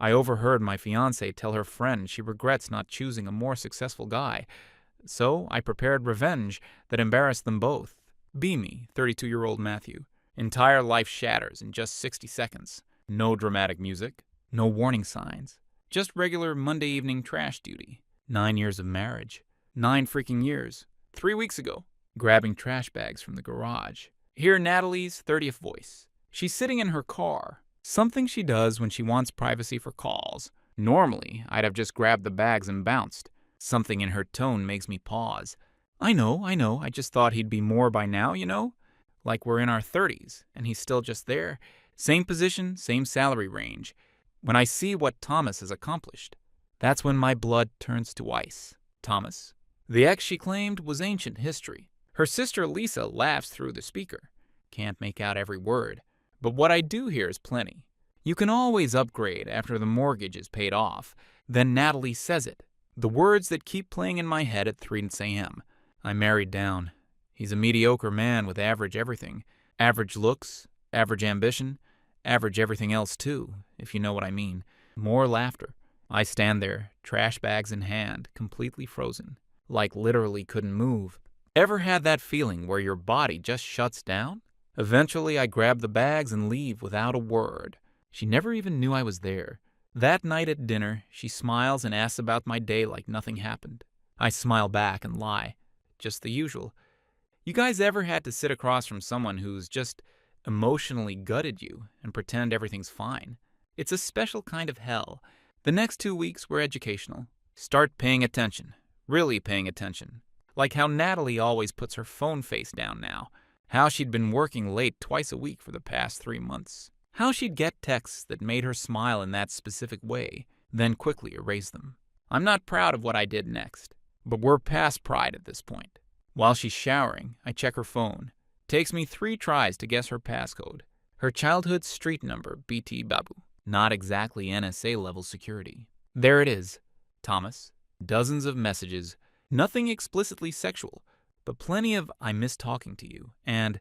I overheard my fiancée tell her friend she regrets not choosing a more successful guy, so I prepared revenge that embarrassed them both. Be me, 32-year-old Matthew. Entire life shatters in just 60 seconds. No dramatic music, no warning signs. Just regular Monday evening trash duty. 9 years of marriage. 9 freaking years. 3 weeks ago, grabbing trash bags from the garage. Hear Natalie's 30th voice. She's sitting in her car. Something she does when she wants privacy for calls. Normally, I'd have just grabbed the bags and bounced. Something in her tone makes me pause. I know, I just thought he'd be more by now, you know? Like we're in our 30s, and he's still just there. Same position, same salary range. When I see what Thomas has accomplished, that's when my blood turns to ice. Thomas. The ex she claimed was ancient history. Her sister Lisa laughs through the speaker. Can't make out every word. But what I do hear is plenty. You can always upgrade after the mortgage is paid off. Then Natalie says it. The words that keep playing in my head at 3 a.m. I married down. He's a mediocre man with average everything. Average looks, average ambition, average everything else too, if you know what I mean. More laughter. I stand there, trash bags in hand, completely frozen. Like literally couldn't move. Ever had that feeling where your body just shuts down? Eventually, I grab the bags and leave without a word. She never even knew I was there. That night at dinner, she smiles and asks about my day like nothing happened. I smile back and lie. Just the usual. You guys ever had to sit across from someone who's just emotionally gutted you and pretend everything's fine? It's a special kind of hell. The next 2 weeks were educational. Start paying attention. Really paying attention. Like how Natalie always puts her phone face down now. How she'd been working late twice a week for the past 3 months. How she'd get texts that made her smile in that specific way, then quickly erase them. I'm not proud of what I did next, but we're past pride at this point. While she's showering, I check her phone. Takes me 3 tries to guess her passcode. Her childhood street number, BT Babu. Not exactly NSA level security. There it is. Thomas. Dozens of messages. Nothing explicitly sexual, but plenty of I miss talking to you, and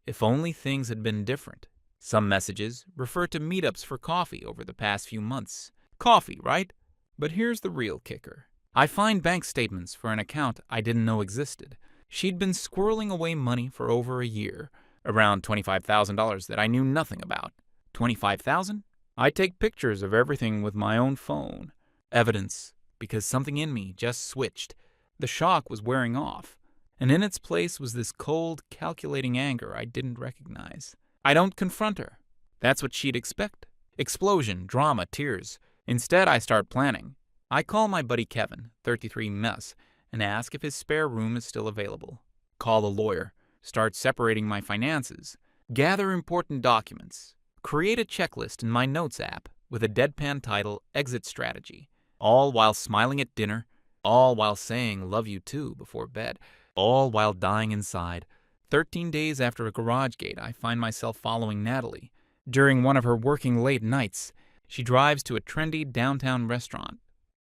if only things had been different. Some messages refer to meetups for coffee over the past few months. Coffee, right? But here's the real kicker. I find bank statements for an account I didn't know existed. She'd been squirreling away money for over a year, around $25,000 that I knew nothing about. $25,000? I take pictures of everything with my own phone. Evidence, because something in me just switched. The shock was wearing off, and in its place was this cold, calculating anger I didn't recognize. I don't confront her. That's what she'd expect. Explosion, drama, tears. Instead, I start planning. I call my buddy Kevin, 33 Mess, and ask if his spare room is still available. Call a lawyer. Start separating my finances. Gather important documents. Create a checklist in my notes app with a deadpan title, Exit Strategy. All while smiling at dinner. All while saying love you too before bed. All while dying inside. 13 days after a garage gate, I find myself following Natalie. During one of her working late nights, she drives to a trendy downtown restaurant.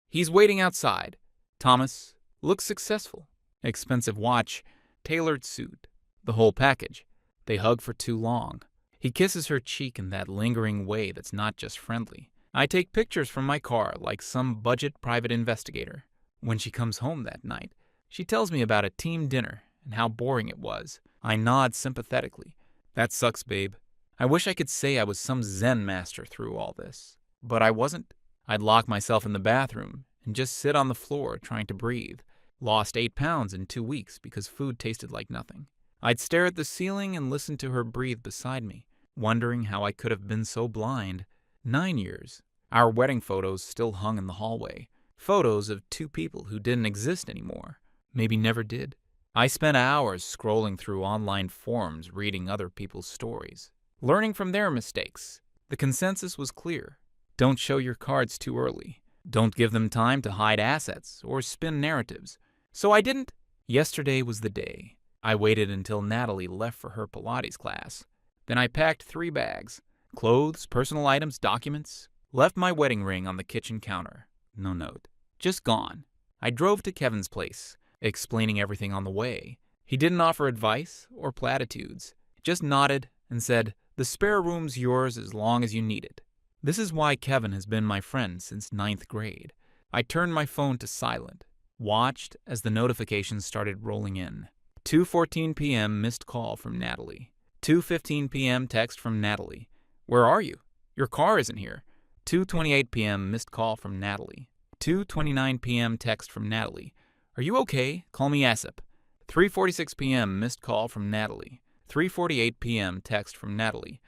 He's waiting outside. Thomas looks successful. Expensive watch, tailored suit, the whole package. They hug for too long. He kisses her cheek in that lingering way that's not just friendly. I take pictures from my car like some budget private investigator. When she comes home that night, she tells me about a team dinner and how boring it was. I nod sympathetically. That sucks, babe. I wish I could say I was some Zen master through all this. But I wasn't. I'd lock myself in the bathroom and just sit on the floor trying to breathe. Lost 8 pounds in 2 weeks because food tasted like nothing. I'd stare at the ceiling and listen to her breathe beside me, wondering how I could have been so blind. 9 years. Our wedding photos still hung in the hallway. Photos of 2 people who didn't exist anymore. Maybe never did. I spent hours scrolling through online forums reading other people's stories, learning from their mistakes. The consensus was clear. Don't show your cards too early. Don't give them time to hide assets or spin narratives. So I didn't. Yesterday was the day. I waited until Natalie left for her Pilates class. Then I packed 3 bags. Clothes, personal items, documents. Left my wedding ring on the kitchen counter. No note. Just gone. I drove to Kevin's place, explaining everything on the way. He didn't offer advice or platitudes. Just nodded and said, "The spare room's yours as long as you need it." This is why Kevin has been my friend since ninth grade. I turned my phone to silent, watched as the notifications started rolling in. 2:14 p.m. missed call from Natalie. 2:15 p.m. text from Natalie. Where are you? Your car isn't here. 2:28 p.m. missed call from Natalie. 2:29 p.m. text from Natalie. Are you okay? Call me ASAP. 3:46 p.m. missed call from Natalie. 3:48 p.m. text from Natalie.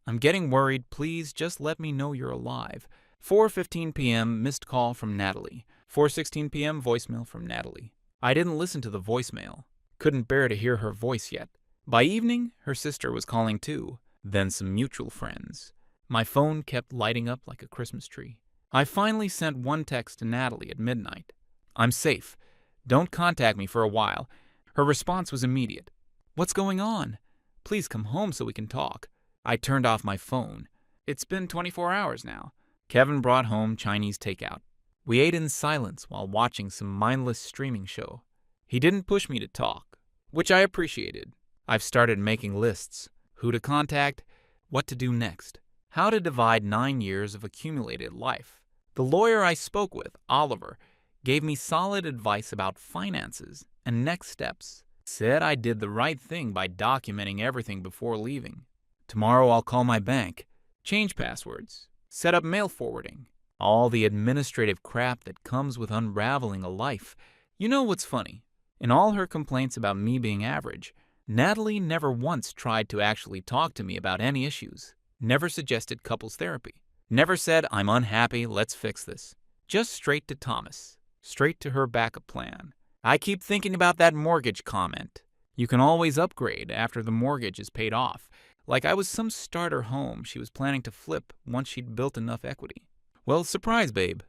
I'm getting worried. Please just let me know you're alive. 4:15 p.m. missed call from Natalie. 4:16 p.m. voicemail from Natalie. I didn't listen to the voicemail. Couldn't bear to hear her voice yet. By evening, her sister was calling too. Then some mutual friends. My phone kept lighting up like a Christmas tree. I finally sent one text to Natalie at midnight. I'm safe. Don't contact me for a while. Her response was immediate. What's going on? Please come home so we can talk. I turned off my phone. It's been 24 hours now. Kevin brought home Chinese takeout. We ate in silence while watching some mindless streaming show. He didn't push me to talk, which I appreciated. I've started making lists. Who to contact, what to do next, how to divide 9 years of accumulated life. The lawyer I spoke with, Oliver, gave me solid advice about finances and next steps. Said I did the right thing by documenting everything before leaving. Tomorrow I'll call my bank, change passwords, set up mail forwarding, all the administrative crap that comes with unraveling a life. You know what's funny? In all her complaints about me being average, Natalie never once tried to actually talk to me about any issues, never suggested couples therapy, never said, I'm unhappy, let's fix this. Just straight to Thomas, straight to her backup plan. I keep thinking about that mortgage comment. You can always upgrade after the mortgage is paid off, like I was some starter home she was planning to flip once she'd built enough equity. Well, surprise, babe.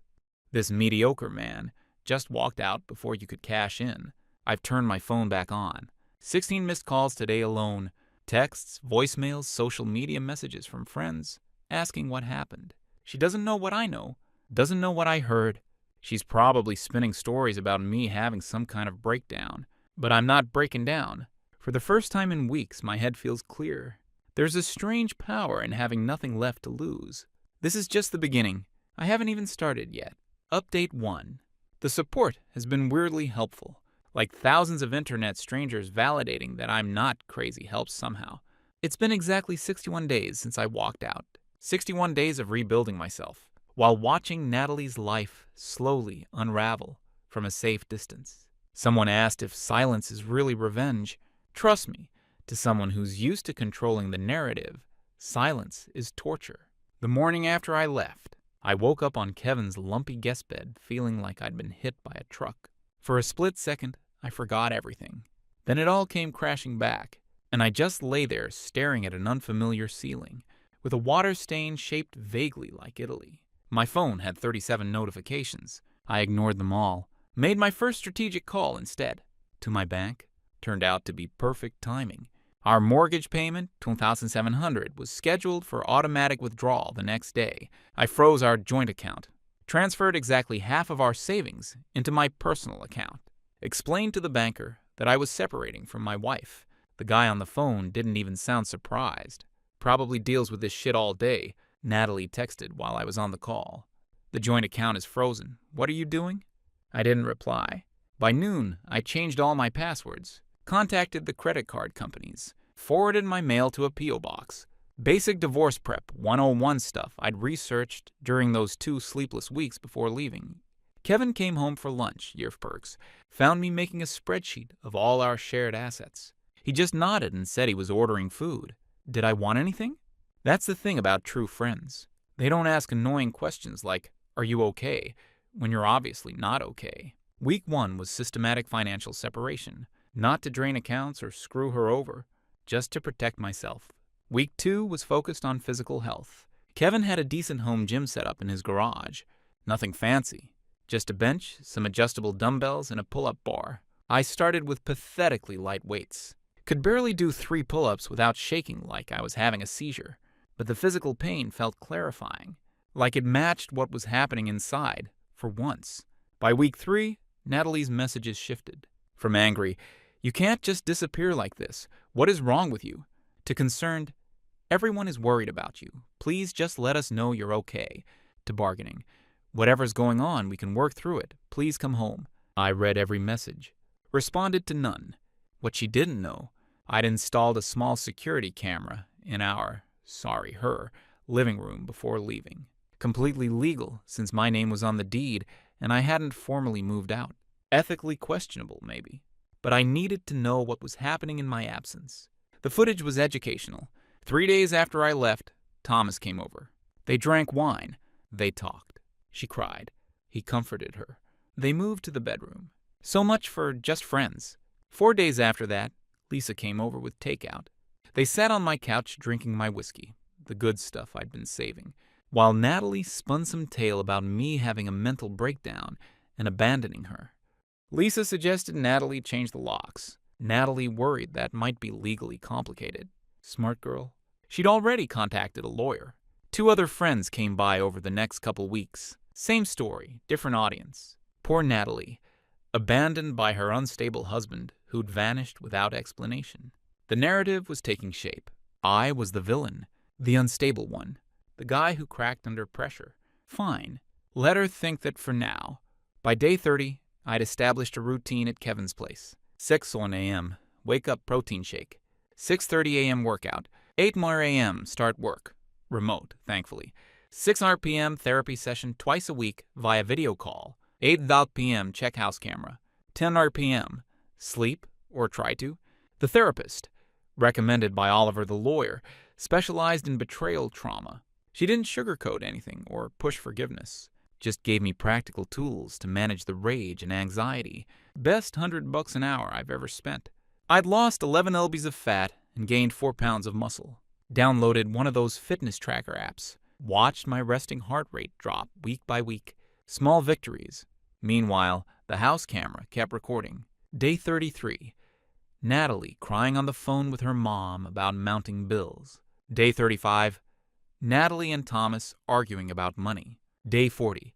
This mediocre man just walked out before you could cash in. I've turned my phone back on. 16 missed calls today alone. Texts, voicemails, social media messages from friends asking what happened. She doesn't know what I know, doesn't know what I heard. She's probably spinning stories about me having some kind of breakdown. But I'm not breaking down. For the first time in weeks, my head feels clear. There's a strange power in having nothing left to lose. This is just the beginning. I haven't even started yet. Update 1. The support has been weirdly helpful. Like thousands of internet strangers validating that I'm not crazy helps somehow. It's been exactly 61 days since I walked out. 61 days of rebuilding myself, while watching Natalie's life slowly unravel from a safe distance. Someone asked if silence is really revenge. Trust me, to someone who's used to controlling the narrative, silence is torture. The morning after I left, I woke up on Kevin's lumpy guest bed feeling like I'd been hit by a truck. For a split second, I forgot everything. Then it all came crashing back, and I just lay there staring at an unfamiliar ceiling, with a water stain shaped vaguely like Italy. My phone had 37 notifications. I ignored them all. Made my first strategic call instead. To my bank. Turned out to be perfect timing. Our mortgage payment, $2,700, was scheduled for automatic withdrawal the next day. I froze our joint account. Transferred exactly half of our savings into my personal account. Explained to the banker that I was separating from my wife. The guy on the phone didn't even sound surprised. Probably deals with this shit all day, Natalie texted while I was on the call. The joint account is frozen. What are you doing? I didn't reply. By noon, I changed all my passwords, contacted the credit card companies, forwarded my mail to a P.O. box. Basic divorce prep 101 stuff I'd researched during those 2 sleepless weeks before leaving. Kevin came home for lunch, Yerfperks, found me making a spreadsheet of all our shared assets. He just nodded and said he was ordering food. Did I want anything? That's the thing about true friends. They don't ask annoying questions like, are you okay, when you're obviously not okay. Week 1 was systematic financial separation, not to drain accounts or screw her over, just to protect myself. Week 2 was focused on physical health. Kevin had a decent home gym set up in his garage. Nothing fancy. Just a bench, some adjustable dumbbells, and a pull-up bar. I started with pathetically light weights. Could barely do 3 pull-ups without shaking like I was having a seizure. But the physical pain felt clarifying, like it matched what was happening inside, for once. By week 3, Natalie's messages shifted. From angry, "You can't just disappear like this. What is wrong with you?" to concerned, Everyone is worried about you. Please just let us know you're okay. To bargaining. Whatever's going on, we can work through it. Please come home. I read every message. Responded to none. What she didn't know, I'd installed a small security camera in our, her, living room before leaving. Completely legal, since my name was on the deed and I hadn't formally moved out. Ethically questionable, maybe. But I needed to know what was happening in my absence. The footage was educational. 3 days after I left, Thomas came over. They drank wine. They talked. She cried. He comforted her. They moved to the bedroom. So much for just friends. 4 days after that, Lisa came over with takeout. They sat on my couch drinking my whiskey, the good stuff I'd been saving, while Natalie spun some tale about me having a mental breakdown and abandoning her. Lisa suggested Natalie change the locks. Natalie worried that might be legally complicated. Smart girl. She'd already contacted a lawyer. 2 other friends came by over the next couple weeks. Same story, different audience. Poor Natalie, abandoned by her unstable husband who'd vanished without explanation. The narrative was taking shape. I was the villain, the unstable one, the guy who cracked under pressure. Fine. Let her think that for now. By day 30, I'd established a routine at Kevin's place. 6 a.m., wake up protein shake. 6:30 a.m. workout. 8 more a.m. start work. Remote, thankfully. 6 p.m. therapy session twice a week via video call. 8 p.m. check house camera. 10 p.m. sleep, or try to. The therapist, recommended by Oliver the lawyer, specialized in betrayal trauma. She didn't sugarcoat anything or push forgiveness. Just gave me practical tools to manage the rage and anxiety. Best $100 an hour I've ever spent. I'd lost 11 lbs of fat and gained 4 pounds of muscle. Downloaded one of those fitness tracker apps. Watched my resting heart rate drop week by week. Small victories. Meanwhile, the house camera kept recording. Day 33. Natalie crying on the phone with her mom about mounting bills. Day 35. Natalie and Thomas arguing about money. Day 40.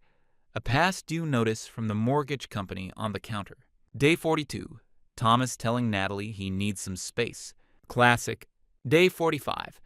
A past due notice from the mortgage company on the counter. Day 42. Thomas telling Natalie he needs some space. Classic. Day 45.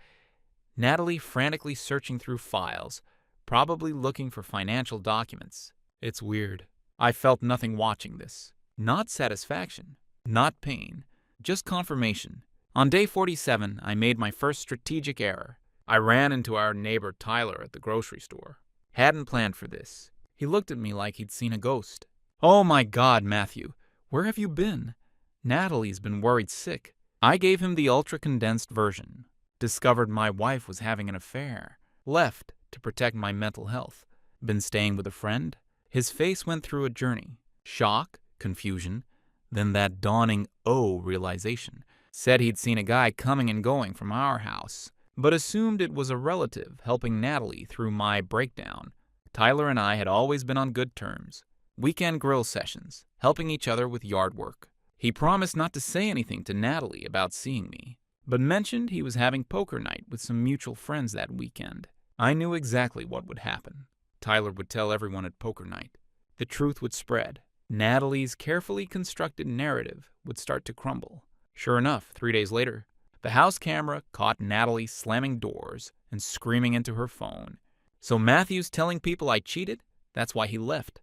Natalie frantically searching through files, probably looking for financial documents. It's weird. I felt nothing watching this. Not satisfaction. Not pain. Just confirmation. On day 47, I made my first strategic error. I ran into our neighbor Tyler at the grocery store. Hadn't planned for this. He looked at me like he'd seen a ghost. Oh my God, Matthew, where have you been? Natalie's been worried sick. I gave him the ultra-condensed version. Discovered my wife was having an affair. Left to protect my mental health. Been staying with a friend. His face went through a journey. Shock, confusion, then that dawning realization. Said he'd seen a guy coming and going from our house, but assumed it was a relative helping Natalie through my breakdown. Tyler and I had always been on good terms. Weekend grill sessions, helping each other with yard work. He promised not to say anything to Natalie about seeing me, but mentioned he was having poker night with some mutual friends that weekend. I knew exactly what would happen. Tyler would tell everyone at poker night. The truth would spread. Natalie's carefully constructed narrative would start to crumble. Sure enough, 3 days later, the house camera caught Natalie slamming doors and screaming into her phone. So Matthew's telling people I cheated? That's why he left.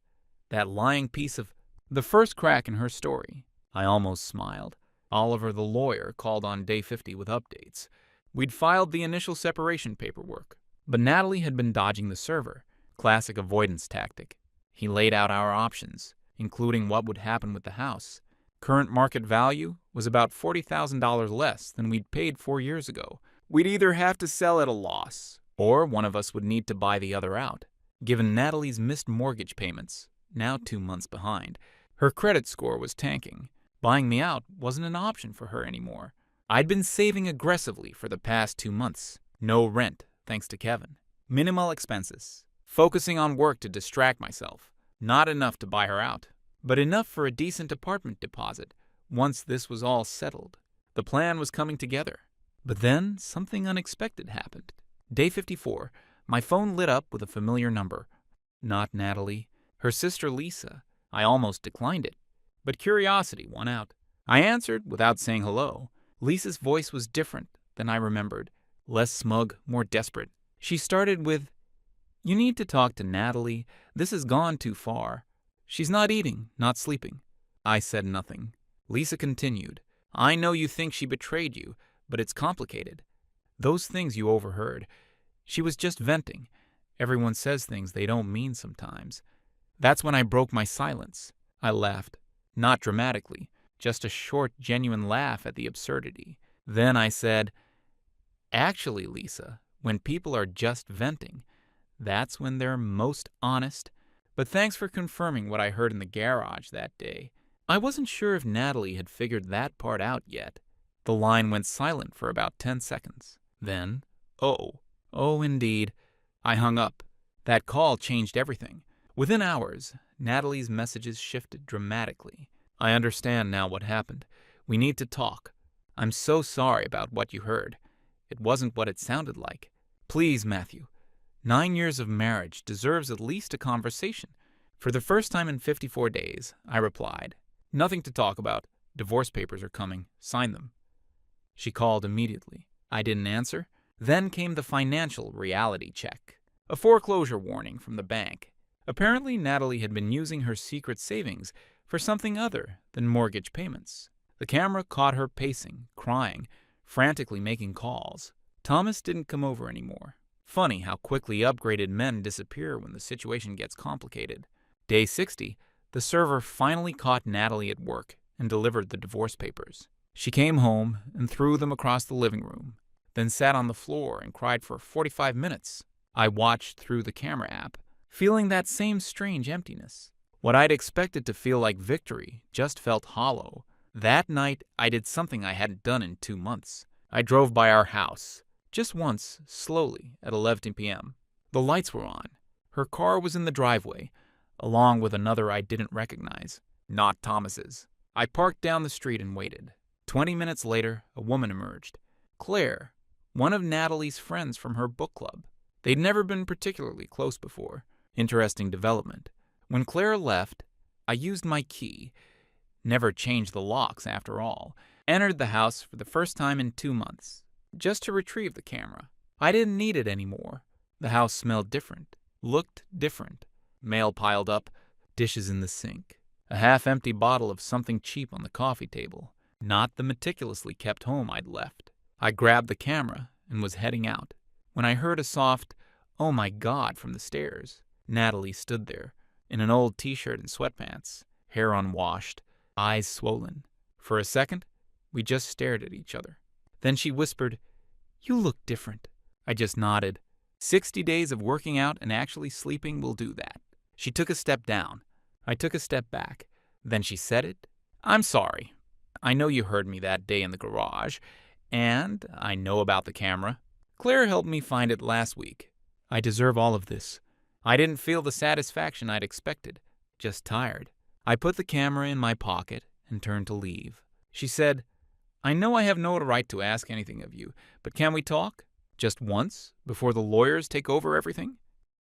That lying piece of... The first crack in her story. I almost smiled. Oliver the lawyer called on day 50 with updates. We'd filed the initial separation paperwork, but Natalie had been dodging the server. Classic avoidance tactic. He laid out our options, including what would happen with the house. Current market value was about $40,000 less than we'd paid 4 years ago. We'd either have to sell at a loss, or one of us would need to buy the other out. Given Natalie's missed mortgage payments, now 2 months behind, her credit score was tanking. Buying me out wasn't an option for her anymore. I'd been saving aggressively for the past 2 months. No rent, thanks to Kevin. Minimal expenses. Focusing on work to distract myself. Not enough to buy her out, but enough for a decent apartment deposit once this was all settled. The plan was coming together. But then something unexpected happened. Day 54, my phone lit up with a familiar number. Not Natalie. Her sister Lisa. I almost declined it, but curiosity won out. I answered without saying hello. Lisa's voice was different than I remembered. less smug, more desperate. She started with, "You need to talk to Natalie. This has gone too far. She's not eating, not sleeping." I said nothing. Lisa continued, "I know you think she betrayed you, but it's complicated. Those things you overheard. She was just venting. Everyone says things they don't mean sometimes." That's when I broke my silence. I laughed. Not dramatically, just a short, genuine laugh at the absurdity. Then I said, "Actually, Lisa, when people are just venting, that's when they're most honest. But thanks for confirming what I heard in the garage that day." I wasn't sure if Natalie had figured that part out yet. The line went silent for about 10 seconds. Then, oh, indeed. I hung up. That call changed everything. Within hours, Natalie's messages shifted dramatically. "I understand now what happened. We need to talk. I'm so sorry about what you heard. It wasn't what it sounded like. Please, Matthew. 9 years of marriage deserves at least a conversation." For the first time in 54 days, I replied, "Nothing to talk about. Divorce papers are coming. Sign them." She called immediately. I didn't answer. Then came the financial reality check. A foreclosure warning from the bank. Apparently, Natalie had been using her secret savings for something other than mortgage payments. The camera caught her pacing, crying, frantically making calls. Thomas didn't come over anymore. Funny how quickly upgraded men disappear when the situation gets complicated. Day 60, the server finally caught Natalie at work and delivered the divorce papers. She came home and threw them across the living room, then sat on the floor and cried for 45 minutes. I watched through the camera app, feeling that same strange emptiness. What I'd expected to feel like victory just felt hollow. That night, I did something I hadn't done in 2 months. I drove by our house, just once, slowly, at 11 p.m. The lights were on. Her car was in the driveway, along with another I didn't recognize, not Thomas's. I parked down the street and waited. 20 minutes later, a woman emerged. Claire, one of Natalie's friends from her book club. They'd never been particularly close before. Interesting development. When Claire left, I used my key, never changed the locks after all, entered the house for the first time in 2 months, just to retrieve the camera. I didn't need it anymore. The house smelled different, looked different. Mail piled up, dishes in the sink, a half-empty bottle of something cheap on the coffee table, not the meticulously kept home I'd left. I grabbed the camera and was heading out when I heard a soft, "Oh my God," from the stairs. Natalie stood there, in an old t-shirt and sweatpants, hair unwashed, eyes swollen. For a second, we just stared at each other. Then she whispered, "You look different." I just nodded. 60 days of working out and actually sleeping will do that. She took a step down. I took a step back. Then she said it. "I'm sorry. I know you heard me that day in the garage, and I know about the camera. Claire helped me find it last week. I deserve all of this. I didn't feel the satisfaction I'd expected, just tired." I put the camera in my pocket and turned to leave. She said, "I know I have no right to ask anything of you, but can we talk? Just once, before the lawyers take over everything?"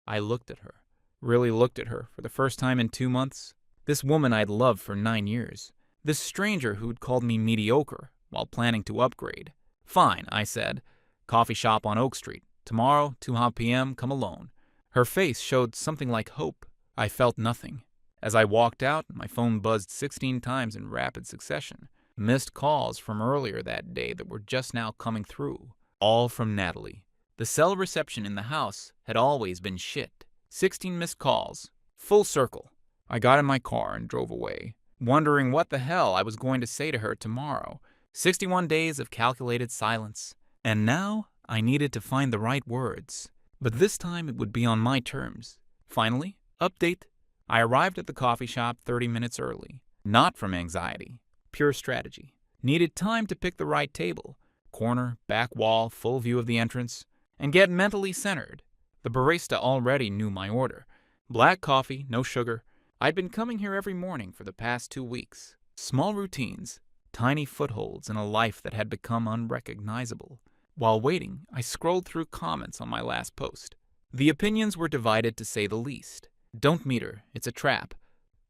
I looked at her, really looked at her for the first time in 2 months. This woman I'd loved for 9 years. This stranger who'd called me mediocre while planning to upgrade. "Fine," I said. "Coffee shop on Oak Street. Tomorrow, 2 p.m., come alone." Her face showed something like hope. I felt nothing. As I walked out, my phone buzzed 16 times in rapid succession. Missed calls from earlier that day that were just now coming through. All from Natalie. The cell reception in the house had always been shit. 16 missed calls. Full circle. I got in my car and drove away, wondering what the hell I was going to say to her tomorrow. 61 days of calculated silence. And now I needed to find the right words. But this time it would be on my terms. Finally, update. I arrived at the coffee shop 30 minutes early. Not from anxiety. Pure strategy. Needed time to pick the right table. Corner, back wall, full view of the entrance. And get mentally centered. The barista already knew my order. Black coffee, no sugar. I'd been coming here every morning for the past 2 weeks. Small routines. Tiny footholds in a life that had become unrecognizable. While waiting, I scrolled through comments on my last post. The opinions were divided to say the least. "Don't meet her. It's a trap.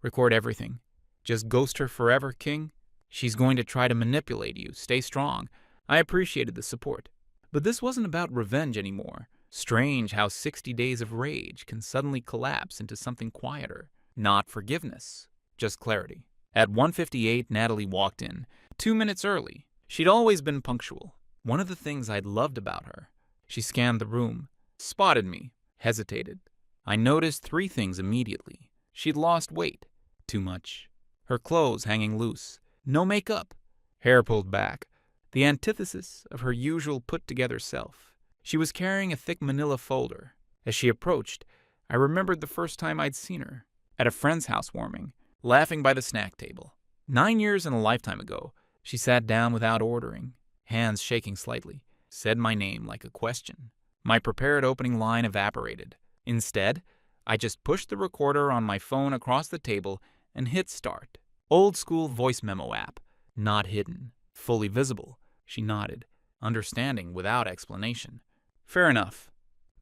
Record everything. Just ghost her forever, King. She's going to try to manipulate you. Stay strong." I appreciated the support. But this wasn't about revenge anymore. Strange how 60 days of rage can suddenly collapse into something quieter. Not forgiveness, just clarity. At 1:58, Natalie walked in, 2 minutes early. She'd always been punctual. One of the things I'd loved about her. She scanned the room, spotted me, hesitated. I noticed 3 things immediately. She'd lost weight. Too much. Her clothes hanging loose. No makeup. Hair pulled back. The antithesis of her usual put-together self. She was carrying a thick manila folder. As she approached, I remembered the first time I'd seen her. At a friend's housewarming, laughing by the snack table. 9 years and a lifetime ago, she sat down without ordering, hands shaking slightly, said my name like a question. My prepared opening line evaporated. Instead, I just pushed the recorder on my phone across the table and hit start. Old-school voice memo app. Not hidden. Fully visible. She nodded, understanding without explanation. Fair enough.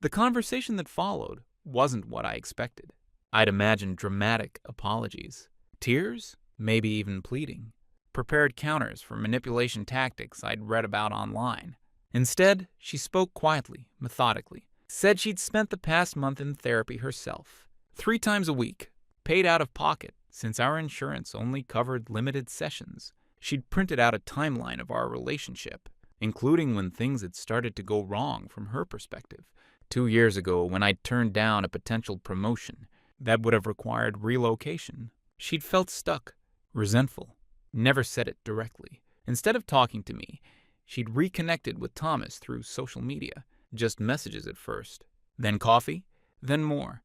The conversation that followed wasn't what I expected. I'd imagined dramatic apologies. Tears? Maybe even pleading. Prepared counters for manipulation tactics I'd read about online. Instead, she spoke quietly, methodically. Said she'd spent the past month in therapy herself. 3 times a week. Paid out of pocket, since our insurance only covered limited sessions. She'd printed out a timeline of our relationship, including when things had started to go wrong from her perspective. 2 years ago, when I'd turned down a potential promotion that would have required relocation. She'd felt stuck, resentful, never said it directly. Instead of talking to me, she'd reconnected with Thomas through social media, just messages at first. Then coffee, then more.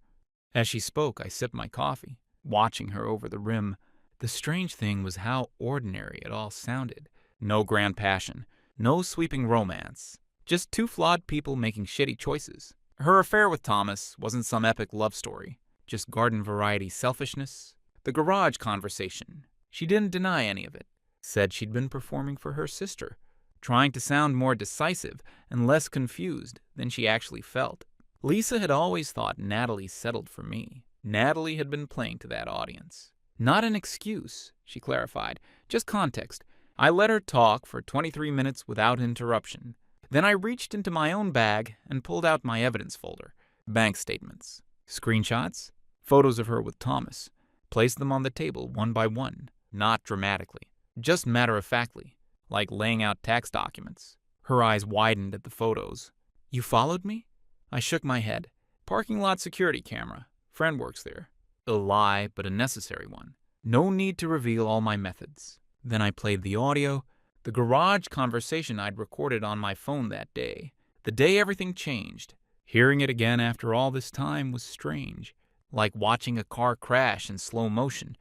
As she spoke, I sipped my coffee, watching her over the rim. The strange thing was how ordinary it all sounded. No grand passion, no sweeping romance. Just 2 flawed people making shitty choices. Her affair with Thomas wasn't some epic love story. Just garden-variety selfishness. The garage conversation. She didn't deny any of it. Said she'd been performing for her sister, trying to sound more decisive and less confused than she actually felt. Lisa had always thought Natalie settled for me. Natalie had been playing to that audience. Not an excuse, she clarified, just context. I let her talk for 23 minutes without interruption. Then I reached into my own bag and pulled out my evidence folder. Bank statements. Screenshots. Photos of her with Thomas. Placed them on the table one by one. Not dramatically. Just matter-of-factly. Like laying out tax documents. Her eyes widened at the photos. You followed me? I shook my head. Parking lot security camera. Friend works there. A lie, but a necessary one. No need to reveal all my methods. Then I played the audio. The garage conversation I'd recorded on my phone that day. The day everything changed. Hearing it again after all this time was strange. Like watching a car crash in slow motion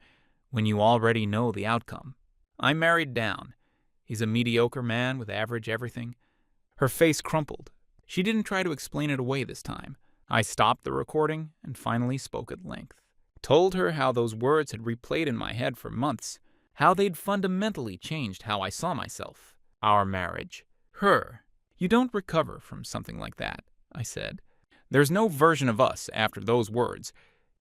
when you already know the outcome. I married down. He's a mediocre man with average everything. Her face crumpled. She didn't try to explain it away this time. I stopped the recording and finally spoke at length. Told her how those words had replayed in my head for months, how they'd fundamentally changed how I saw myself, our marriage, her. You don't recover from something like that, I said. There's no version of us after those words.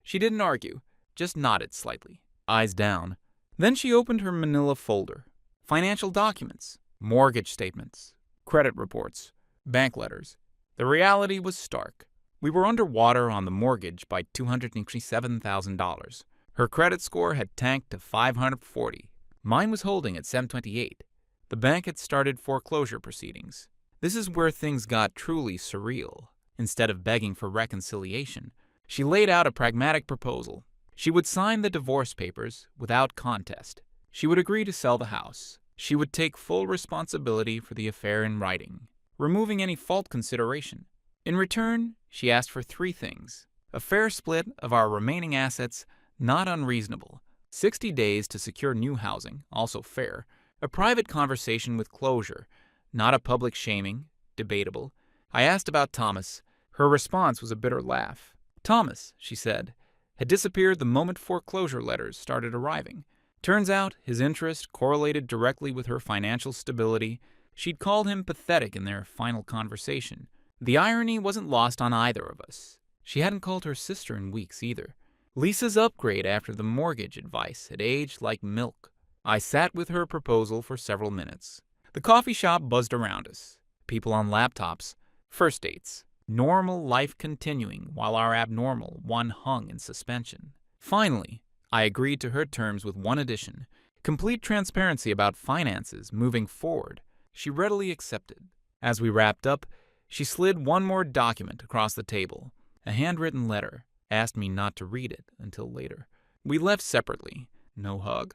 She didn't argue, just nodded slightly, eyes down. Then she opened her manila folder. Financial documents, mortgage statements, credit reports, bank letters. The reality was stark. We were underwater on the mortgage by $267,000. Her credit score had tanked to 540. Mine was holding at 728. The bank had started foreclosure proceedings. This is where things got truly surreal. Instead of begging for reconciliation, she laid out a pragmatic proposal. She would sign the divorce papers without contest. She would agree to sell the house. She would take full responsibility for the affair in writing, removing any fault consideration. In return, she asked for 3 things. A fair split of our remaining assets, not unreasonable. 60 days to secure new housing, also fair. A private conversation with closure, not a public shaming, debatable. I asked about Thomas. Her response was a bitter laugh. Thomas, she said, had disappeared the moment foreclosure letters started arriving. Turns out his interest correlated directly with her financial stability. She'd called him pathetic in their final conversation. The irony wasn't lost on either of us. She hadn't called her sister in weeks either. Lisa's upgrade after the mortgage advice had aged like milk. I sat with her proposal for several minutes. The coffee shop buzzed around us. people on laptops, first dates, normal life continuing while our abnormal one hung in suspension. Finally, I agreed to her terms with one addition: complete transparency about finances moving forward. She readily accepted. As we wrapped up, she slid one more document across the table, a handwritten letter, asked me not to read it until later. We left separately. No hug.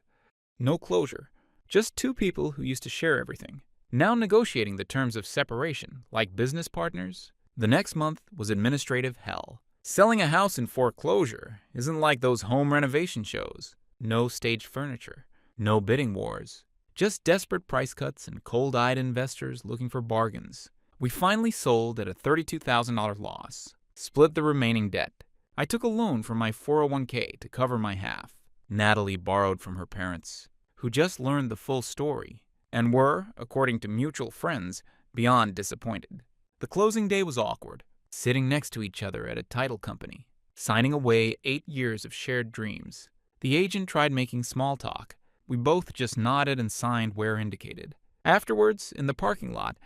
No closure. Just two people who used to share everything, now negotiating the terms of separation like business partners. The next month was administrative hell. Selling a house in foreclosure isn't like those home renovation shows. No staged furniture. No bidding wars. Just desperate price cuts and cold-eyed investors looking for bargains. We finally sold at a $32,000 loss. Split the remaining debt. I took a loan from my 401k to cover my half. Natalie borrowed from her parents, who just learned the full story and were, according to mutual friends, beyond disappointed. The closing day was awkward, sitting next to each other at a title company, signing away 8 years of shared dreams. The agent tried making small talk. We both just nodded and signed where indicated. Afterwards, in the parking lot,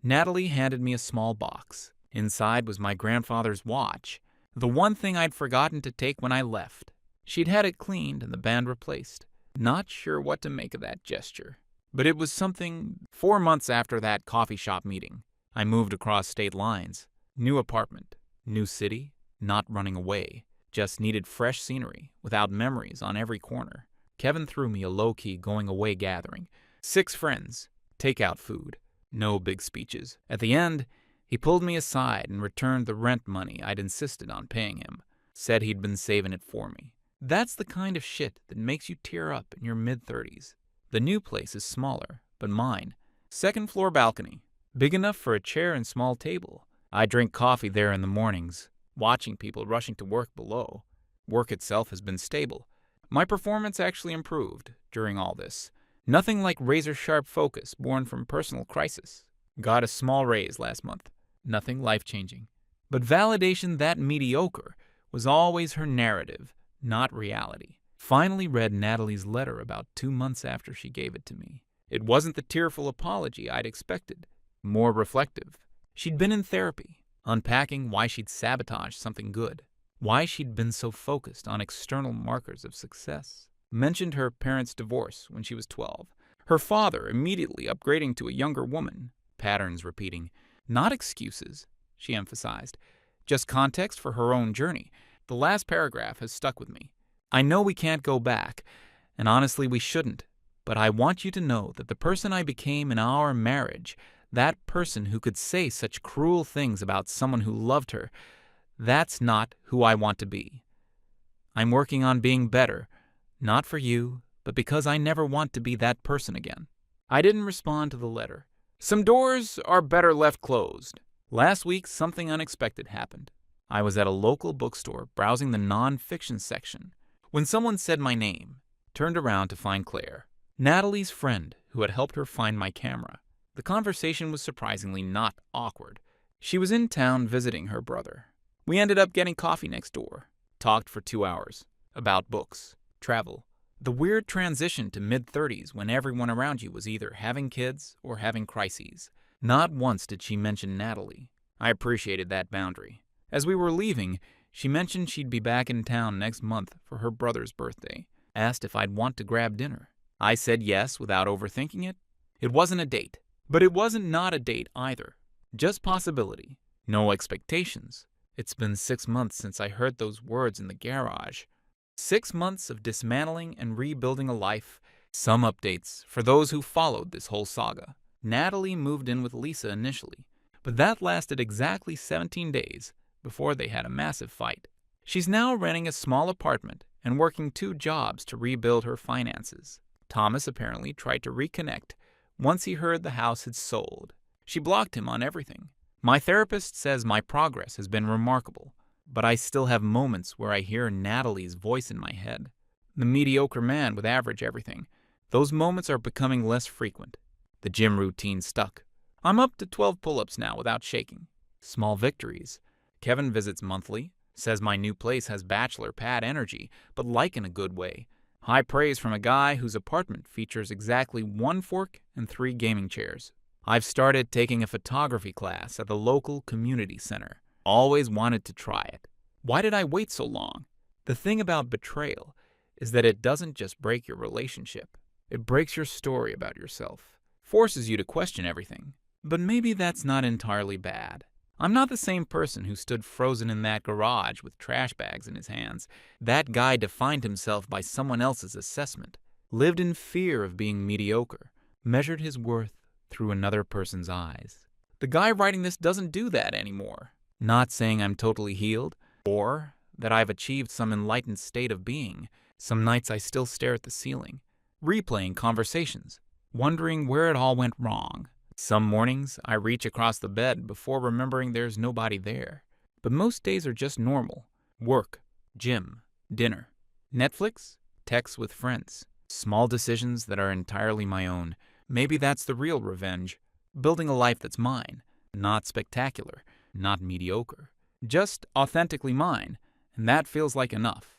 Natalie handed me a small box. Inside was my grandfather's watch, the one thing I'd forgotten to take when I left. She'd had it cleaned and the band replaced. Not sure what to make of that gesture. But it was something. 4 months after that coffee shop meeting, I moved across state lines. New apartment, new city, not running away. Just needed fresh scenery, without memories on every corner. Kevin threw me a low-key going-away gathering. 6 friends, takeout food, no big speeches. At the end, he pulled me aside and returned the rent money I'd insisted on paying him. Said he'd been saving it for me. That's the kind of shit that makes you tear up in your mid-30s. The new place is smaller, but mine. 2nd floor balcony, big enough for a chair and small table. I drink coffee there in the mornings, watching people rushing to work below. Work itself has been stable. My performance actually improved during all this. Nothing like razor-sharp focus born from personal crisis. Got a small raise last month. Nothing life-changing. But validation that mediocre was always her narrative, not reality. Finally read Natalie's letter about 2 months after she gave it to me. It wasn't the tearful apology I'd expected. More reflective. She'd been in therapy, unpacking why she'd sabotaged something good. Why she'd been so focused on external markers of success. Mentioned her parents' divorce when she was 12. Her father immediately upgrading to a younger woman. Patterns repeating. Not excuses, she emphasized. Just context for her own journey. The last paragraph has stuck with me. I know we can't go back, and honestly we shouldn't, but I want you to know that the person I became in our marriage, that person who could say such cruel things about someone who loved her, that's not who I want to be. I'm working on being better, not for you, but because I never want to be that person again. I didn't respond to the letter. Some doors are better left closed. Last week, something unexpected happened. I was at a local bookstore browsing the non-fiction section when someone said my name. Turned around to find Claire, Natalie's friend who had helped her find my camera. The conversation was surprisingly not awkward. She was in town visiting her brother. We ended up getting coffee next door. Talked for 2 hours. About books, travel, the weird transition to mid-30s when everyone around you was either having kids or having crises. Not once did she mention Natalie. I appreciated that boundary. As we were leaving, she mentioned she'd be back in town next month for her brother's birthday. Asked if I'd want to grab dinner. I said yes without overthinking it. It wasn't a date, but it wasn't not a date either. Just possibility. No expectations. It's been 6 months since I heard those words in the garage. 6 months of dismantling and rebuilding a life. Some updates for those who followed this whole saga. Natalie moved in with Lisa initially, but that lasted exactly 17 days before they had a massive fight. She's now renting a small apartment and working 2 jobs to rebuild her finances. Thomas apparently tried to reconnect once he heard the house had sold. She blocked him on everything. My therapist says my progress has been remarkable, but I still have moments where I hear Natalie's voice in my head. The mediocre man with average everything. Those moments are becoming less frequent. The gym routine stuck. I'm up to 12 pull-ups now without shaking. Small victories. Kevin visits monthly, says my new place has bachelor pad energy, but like in a good way. High praise from a guy whose apartment features exactly 1 fork and 3 gaming chairs. I've started taking a photography class at the local community center. Always wanted to try it. Why did I wait so long? The thing about betrayal is that it doesn't just break your relationship. It breaks your story about yourself, forces you to question everything. But maybe that's not entirely bad. I'm not the same person who stood frozen in that garage with trash bags in his hands. That guy defined himself by someone else's assessment, lived in fear of being mediocre, measured his worth through another person's eyes. The guy writing this doesn't do that anymore. Not saying I'm totally healed, or that I've achieved some enlightened state of being. Some nights I still stare at the ceiling, replaying conversations, wondering where it all went wrong. Some mornings I reach across the bed before remembering there's nobody there. But most days are just normal. Work, gym, dinner, Netflix, texts with friends. Small decisions that are entirely my own. Maybe that's the real revenge. Building a life that's mine. Not spectacular, not mediocre. Just authentically mine. And that feels like enough.